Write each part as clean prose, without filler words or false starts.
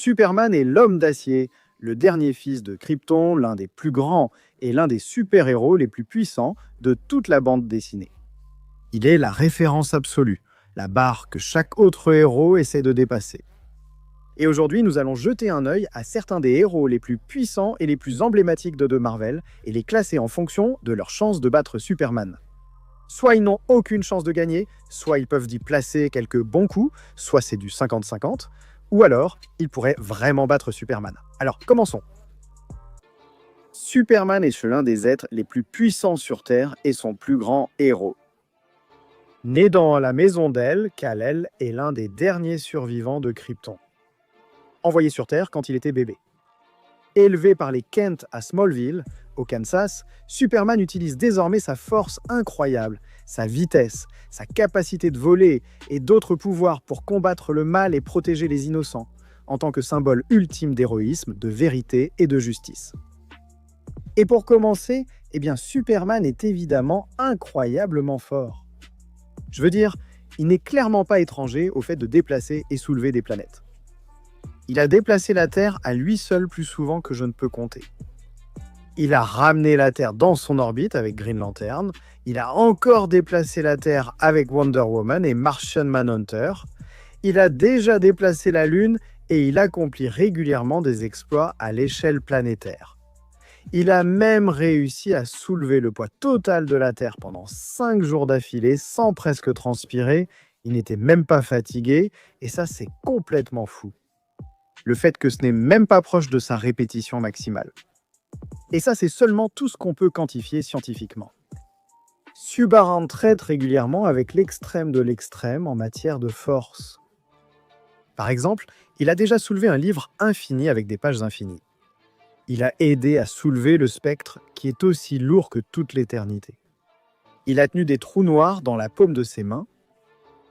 Superman est l'homme d'acier, le dernier fils de Krypton, l'un des plus grands et l'un des super-héros les plus puissants de toute la bande dessinée. Il est la référence absolue, la barre que chaque autre héros essaie de dépasser. Et aujourd'hui, nous allons jeter un œil à certains des héros les plus puissants et les plus emblématiques de Marvel et les classer en fonction de leur chance de battre Superman. Soit ils n'ont aucune chance de gagner, soit ils peuvent y placer quelques bons coups, soit c'est du 50-50, ou alors ils pourraient vraiment battre Superman. Alors, commençons. Superman est l'un des êtres les plus puissants sur Terre et son plus grand héros. Né dans la maison d'El, Kal-El est l'un des derniers survivants de Krypton. Envoyé sur Terre quand il était bébé. Élevé par les Kent à Smallville, au Kansas, Superman utilise désormais sa force incroyable, sa vitesse, sa capacité de voler et d'autres pouvoirs pour combattre le mal et protéger les innocents, en tant que symbole ultime d'héroïsme, de vérité et de justice. Et pour commencer, Superman est évidemment incroyablement fort. Je veux dire, il n'est clairement pas étranger au fait de déplacer et soulever des planètes. Il a déplacé la Terre à lui seul plus souvent que je ne peux compter. Il a ramené la Terre dans son orbite avec Green Lantern. Il a encore déplacé la Terre avec Wonder Woman et Martian Manhunter. Il a déjà déplacé la Lune et il accomplit régulièrement des exploits à l'échelle planétaire. Il a même réussi à soulever le poids total de la Terre pendant 5 jours d'affilée sans presque transpirer. Il n'était même pas fatigué et ça, c'est complètement fou. Le fait que ce n'est même pas proche de sa répétition maximale. Et ça, c'est seulement tout ce qu'on peut quantifier scientifiquement. Superman traite régulièrement avec l'extrême de l'extrême en matière de force. Par exemple, il a déjà soulevé un livre infini avec des pages infinies. Il a aidé à soulever le spectre qui est aussi lourd que toute l'éternité. Il a tenu des trous noirs dans la paume de ses mains.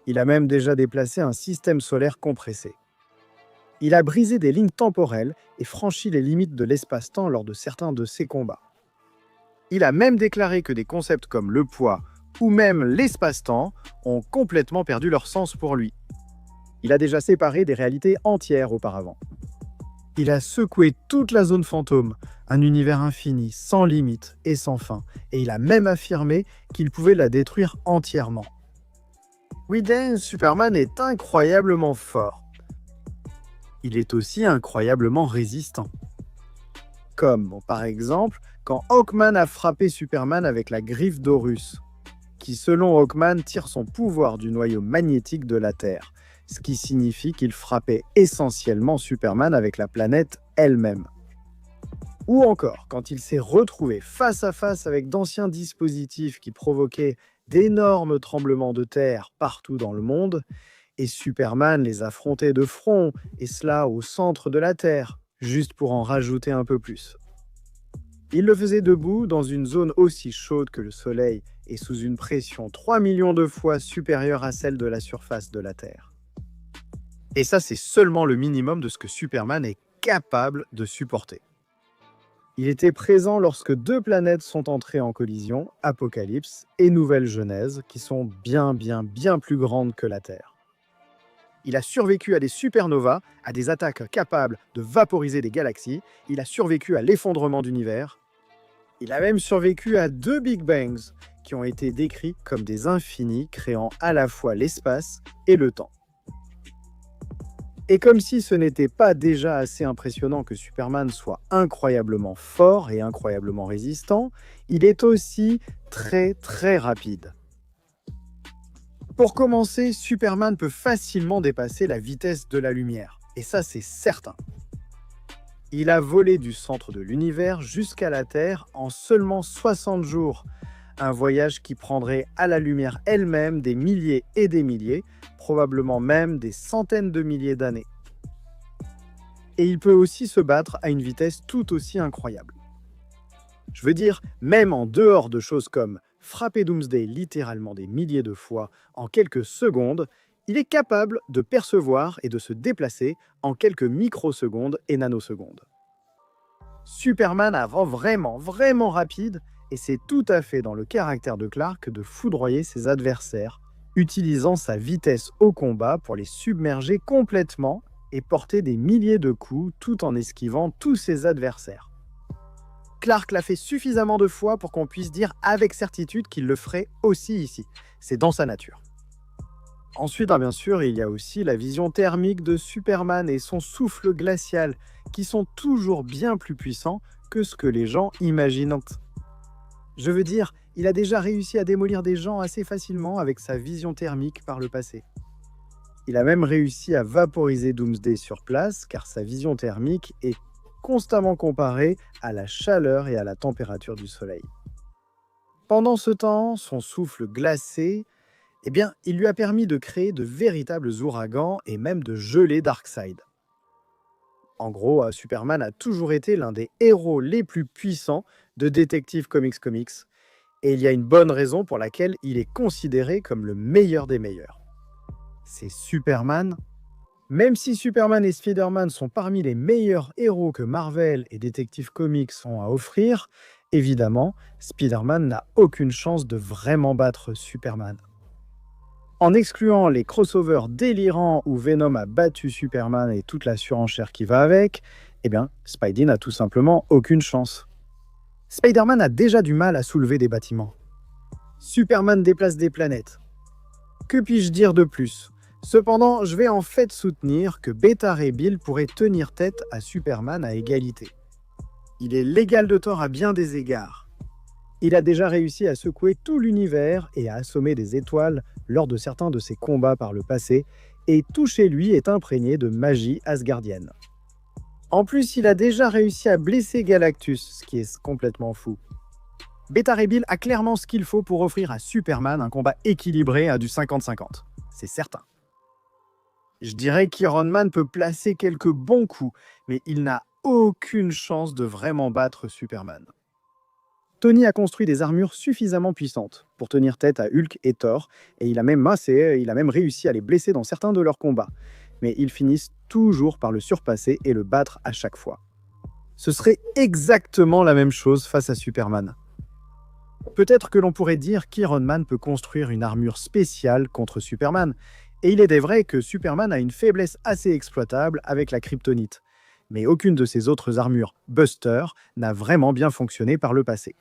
Il a même déjà déplacé un système solaire compressé. Il a brisé des lignes temporelles et franchi les limites de l'espace-temps lors de certains de ses combats. Il a même déclaré que des concepts comme le poids ou même l'espace-temps ont complètement perdu leur sens pour lui. Il a déjà séparé des réalités entières auparavant. Il a secoué toute la zone fantôme, un univers infini, sans limite et sans fin, et il a même affirmé qu'il pouvait la détruire entièrement. Oui, Superman est incroyablement fort. Il est aussi incroyablement résistant. Comme, par exemple, quand Hawkman a frappé Superman avec la griffe d'Horus, qui selon Hawkman tire son pouvoir du noyau magnétique de la Terre, ce qui signifie qu'il frappait essentiellement Superman avec la planète elle-même. Ou encore, quand il s'est retrouvé face à face avec d'anciens dispositifs qui provoquaient d'énormes tremblements de terre partout dans le monde, et Superman les affrontait de front, et cela au centre de la Terre, juste pour en rajouter un peu plus. Il le faisait debout dans une zone aussi chaude que le Soleil et sous une pression 3 millions de fois supérieure à celle de la surface de la Terre. Et ça, c'est seulement le minimum de ce que Superman est capable de supporter. Il était présent lorsque 2 planètes sont entrées en collision, Apocalypse et Nouvelle Genèse, qui sont bien plus grandes que la Terre. Il a survécu à des supernovas, à des attaques capables de vaporiser des galaxies. Il a survécu à l'effondrement d'univers. Il a même survécu à 2 Big Bangs, qui ont été décrits comme des infinis créant à la fois l'espace et le temps. Et comme si ce n'était pas déjà assez impressionnant que Superman soit incroyablement fort et incroyablement résistant, il est aussi très rapide. Pour commencer, Superman peut facilement dépasser la vitesse de la lumière, et ça c'est certain. Il a volé du centre de l'univers jusqu'à la Terre en seulement 60 jours, un voyage qui prendrait à la lumière elle-même des milliers et des milliers, probablement même des centaines de milliers d'années. Et il peut aussi se battre à une vitesse tout aussi incroyable. Je veux dire, même en dehors de choses comme frapper Doomsday littéralement des milliers de fois en quelques secondes, il est capable de percevoir et de se déplacer en quelques microsecondes et nanosecondes. Superman rend vraiment rapide, et c'est tout à fait dans le caractère de Clark de foudroyer ses adversaires, utilisant sa vitesse au combat pour les submerger complètement et porter des milliers de coups tout en esquivant tous ses adversaires. Clark l'a fait suffisamment de fois pour qu'on puisse dire avec certitude qu'il le ferait aussi ici. C'est dans sa nature. Ensuite, bien sûr, il y a aussi la vision thermique de Superman et son souffle glacial, qui sont toujours bien plus puissants que ce que les gens imaginent. Je veux dire, il a déjà réussi à démolir des gens assez facilement avec sa vision thermique par le passé. Il a même réussi à vaporiser Doomsday sur place, car sa vision thermique est constamment comparée à la chaleur et à la température du soleil. Pendant ce temps, son souffle glacé, il lui a permis de créer de véritables ouragans et même de geler Darkseid. En gros, Superman a toujours été l'un des héros les plus puissants de Detective Comics, et il y a une bonne raison pour laquelle il est considéré comme le meilleur des meilleurs. C'est Superman. Même si Superman et Spider-Man sont parmi les meilleurs héros que Marvel et Detective Comics ont à offrir, évidemment, Spider-Man n'a aucune chance de vraiment battre Superman. En excluant les crossovers délirants où Venom a battu Superman et toute la surenchère qui va avec, Spidey n'a tout simplement aucune chance. Spider-Man a déjà du mal à soulever des bâtiments. Superman déplace des planètes. Que puis-je dire de plus ? Cependant, je vais en fait soutenir que Beta Ray Bill pourrait tenir tête à Superman à égalité. Il est l'égal de Thor à bien des égards. Il a déjà réussi à secouer tout l'univers et à assommer des étoiles lors de certains de ses combats par le passé, et tout chez lui est imprégné de magie asgardienne. En plus, il a déjà réussi à blesser Galactus, ce qui est complètement fou. Beta Ray Bill a clairement ce qu'il faut pour offrir à Superman un combat équilibré à du 50-50. C'est certain. Je dirais qu'Iron Man peut placer quelques bons coups, mais il n'a aucune chance de vraiment battre Superman. Tony a construit des armures suffisamment puissantes pour tenir tête à Hulk et Thor, et il a même réussi à les blesser dans certains de leurs combats. Mais ils finissent toujours par le surpasser et le battre à chaque fois. Ce serait exactement la même chose face à Superman. Peut-être que l'on pourrait dire qu'Iron Man peut construire une armure spéciale contre Superman, et il est vrai que Superman a une faiblesse assez exploitable avec la kryptonite. Mais aucune de ses autres armures, Buster, n'a vraiment bien fonctionné par le passé.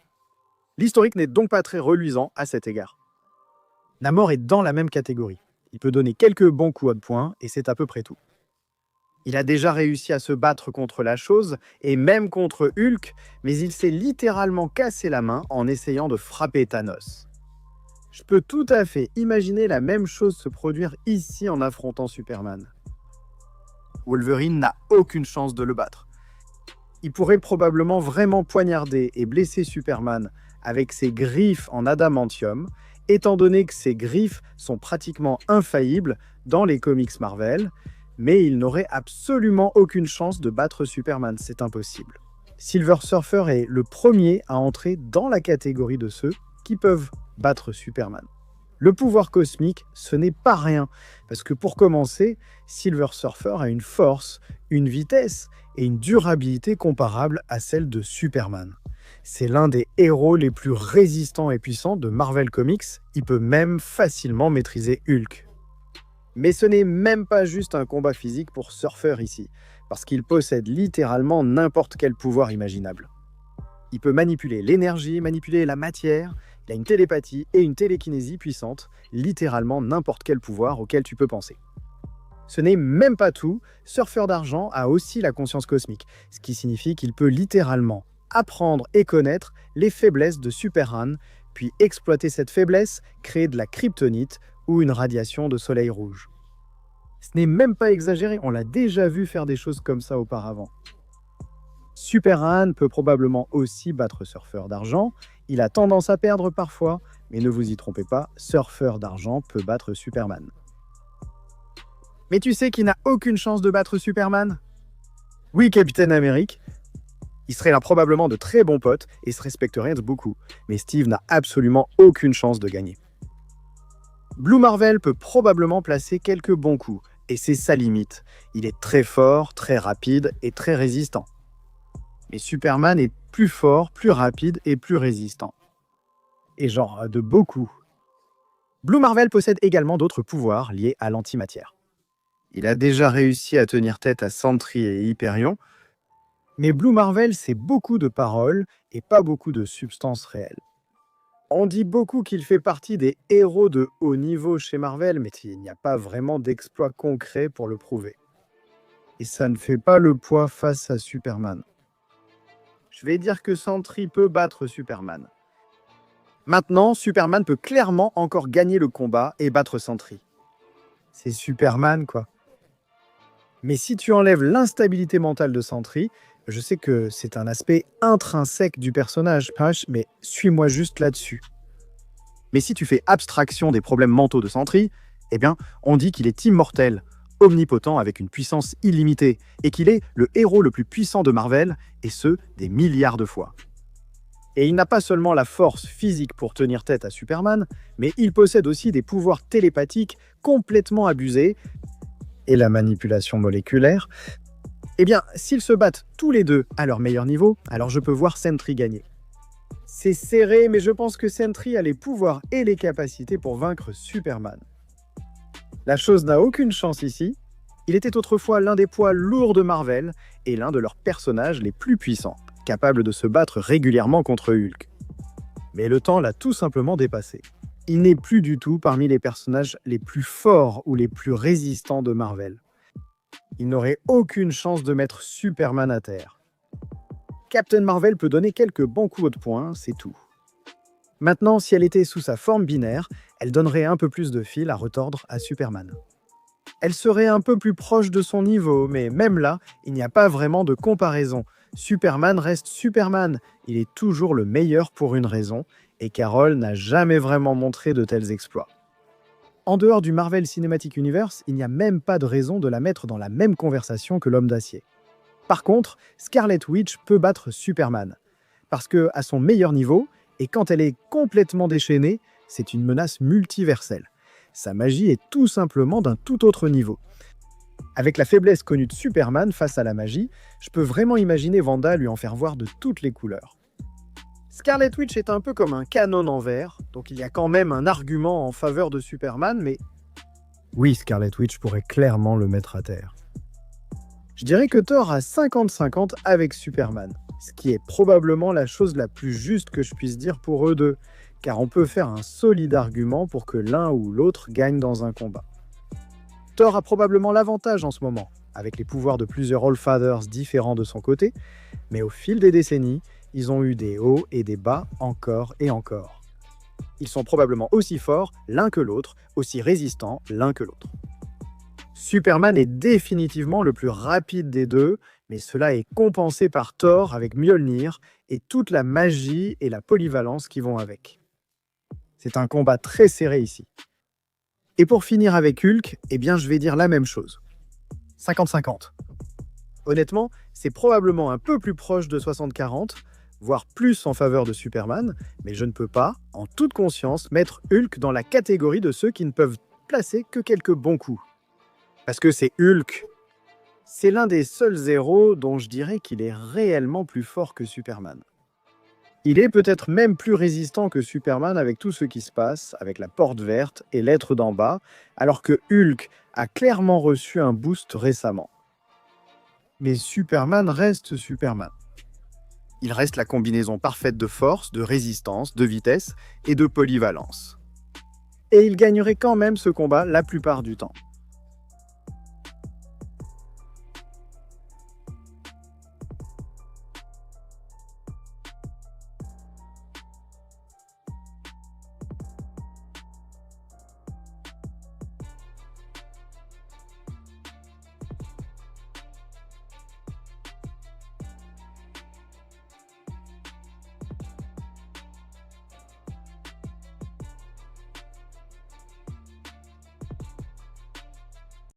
L'historique n'est donc pas très reluisant à cet égard. Namor est dans la même catégorie. Il peut donner quelques bons coups de poing, et c'est à peu près tout. Il a déjà réussi à se battre contre la chose, et même contre Hulk, mais il s'est littéralement cassé la main en essayant de frapper Thanos. Je peux tout à fait imaginer la même chose se produire ici en affrontant Superman. Wolverine n'a aucune chance de le battre. Il pourrait probablement vraiment poignarder et blesser Superman avec ses griffes en adamantium, étant donné que ces griffes sont pratiquement infaillibles dans les comics Marvel, mais il n'aurait absolument aucune chance de battre Superman, c'est impossible. Silver Surfer est le premier à entrer dans la catégorie de ceux qui peuvent battre Superman. Le pouvoir cosmique, ce n'est pas rien, parce que pour commencer, Silver Surfer a une force, une vitesse et une durabilité comparables à celle de Superman. C'est l'un des héros les plus résistants et puissants de Marvel Comics, il peut même facilement maîtriser Hulk. Mais ce n'est même pas juste un combat physique pour Surfer ici, parce qu'il possède littéralement n'importe quel pouvoir imaginable. Il peut manipuler l'énergie, manipuler la matière, il a une télépathie et une télékinésie puissante, littéralement n'importe quel pouvoir auquel tu peux penser. Ce n'est même pas tout, Surfer d'Argent a aussi la conscience cosmique, ce qui signifie qu'il peut littéralement apprendre et connaître les faiblesses de Superman, puis exploiter cette faiblesse, créer de la kryptonite ou une radiation de soleil rouge. Ce n'est même pas exagéré, on l'a déjà vu faire des choses comme ça auparavant. Superman peut probablement aussi battre Surfer d'Argent, il a tendance à perdre parfois, mais ne vous y trompez pas, Surfer d'Argent peut battre Superman. Mais tu sais qui n'a aucune chance de battre Superman ? Oui, Capitaine Amérique. Ils seraient là probablement de très bons potes et se respecteraient beaucoup, mais Steve n'a absolument aucune chance de gagner. Blue Marvel peut probablement placer quelques bons coups, et c'est sa limite. Il est très fort, très rapide et très résistant. Mais Superman est plus fort, plus rapide et plus résistant. Et genre de beaucoup. Blue Marvel possède également d'autres pouvoirs liés à l'antimatière. Il a déjà réussi à tenir tête à Sentry et Hyperion, mais Blue Marvel, c'est beaucoup de paroles et pas beaucoup de substance réelle. On dit beaucoup qu'il fait partie des héros de haut niveau chez Marvel, mais il n'y a pas vraiment d'exploit concret pour le prouver. Et ça ne fait pas le poids face à Superman. Je vais dire que Sentry peut battre Superman. Maintenant, Superman peut clairement encore gagner le combat et battre Sentry. C'est Superman, quoi. Mais si tu enlèves l'instabilité mentale de Sentry, je sais que c'est un aspect intrinsèque du personnage, mais suis-moi juste là-dessus. Mais si tu fais abstraction des problèmes mentaux de Sentry, eh bien, on dit qu'il est immortel, omnipotent avec une puissance illimitée, et qu'il est le héros le plus puissant de Marvel, et ce, des milliards de fois. Et il n'a pas seulement la force physique pour tenir tête à Superman, mais il possède aussi des pouvoirs télépathiques complètement abusés, et la manipulation moléculaire. Eh bien, s'ils se battent tous les deux à leur meilleur niveau, alors je peux voir Sentry gagner. C'est serré, mais je pense que Sentry a les pouvoirs et les capacités pour vaincre Superman. La chose n'a aucune chance ici. Il était autrefois l'un des poids lourds de Marvel et l'un de leurs personnages les plus puissants, capable de se battre régulièrement contre Hulk. Mais le temps l'a tout simplement dépassé. Il n'est plus du tout parmi les personnages les plus forts ou les plus résistants de Marvel. Il n'aurait aucune chance de mettre Superman à terre. Captain Marvel peut donner quelques bons coups de poing, c'est tout. Maintenant, si elle était sous sa forme binaire, elle donnerait un peu plus de fil à retordre à Superman. Elle serait un peu plus proche de son niveau, mais même là, il n'y a pas vraiment de comparaison. Superman reste Superman, il est toujours le meilleur pour une raison, et Carol n'a jamais vraiment montré de tels exploits. En dehors du Marvel Cinematic Universe, il n'y a même pas de raison de la mettre dans la même conversation que l'Homme d'Acier. Par contre, Scarlet Witch peut battre Superman, parce que à son meilleur niveau, et quand elle est complètement déchaînée, c'est une menace multiverselle. Sa magie est tout simplement d'un tout autre niveau. Avec la faiblesse connue de Superman face à la magie, je peux vraiment imaginer Wanda lui en faire voir de toutes les couleurs. Scarlet Witch est un peu comme un canon en verre, donc il y a quand même un argument en faveur de Superman, mais oui, Scarlet Witch pourrait clairement le mettre à terre. Je dirais que Thor a 50-50 avec Superman, ce qui est probablement la chose la plus juste que je puisse dire pour eux deux, car on peut faire un solide argument pour que l'un ou l'autre gagne dans un combat. Thor a probablement l'avantage en ce moment, avec les pouvoirs de plusieurs Allfathers différents de son côté, mais au fil des décennies, ils ont eu des hauts et des bas encore et encore. Ils sont probablement aussi forts l'un que l'autre, aussi résistants l'un que l'autre. Superman est définitivement le plus rapide des deux, mais cela est compensé par Thor avec Mjolnir et toute la magie et la polyvalence qui vont avec. C'est un combat très serré ici. Et pour finir avec Hulk, eh bien je vais dire la même chose. 50-50. Honnêtement, c'est probablement un peu plus proche de 60-40, voire plus en faveur de Superman, mais je ne peux pas, en toute conscience, mettre Hulk dans la catégorie de ceux qui ne peuvent placer que quelques bons coups. Parce que c'est Hulk. C'est l'un des seuls héros dont je dirais qu'il est réellement plus fort que Superman. Il est peut-être même plus résistant que Superman avec tout ce qui se passe, avec la porte verte et l'être d'en bas, alors que Hulk a clairement reçu un boost récemment. Mais Superman reste Superman. Il reste la combinaison parfaite de force, de résistance, de vitesse et de polyvalence. Et il gagnerait quand même ce combat la plupart du temps.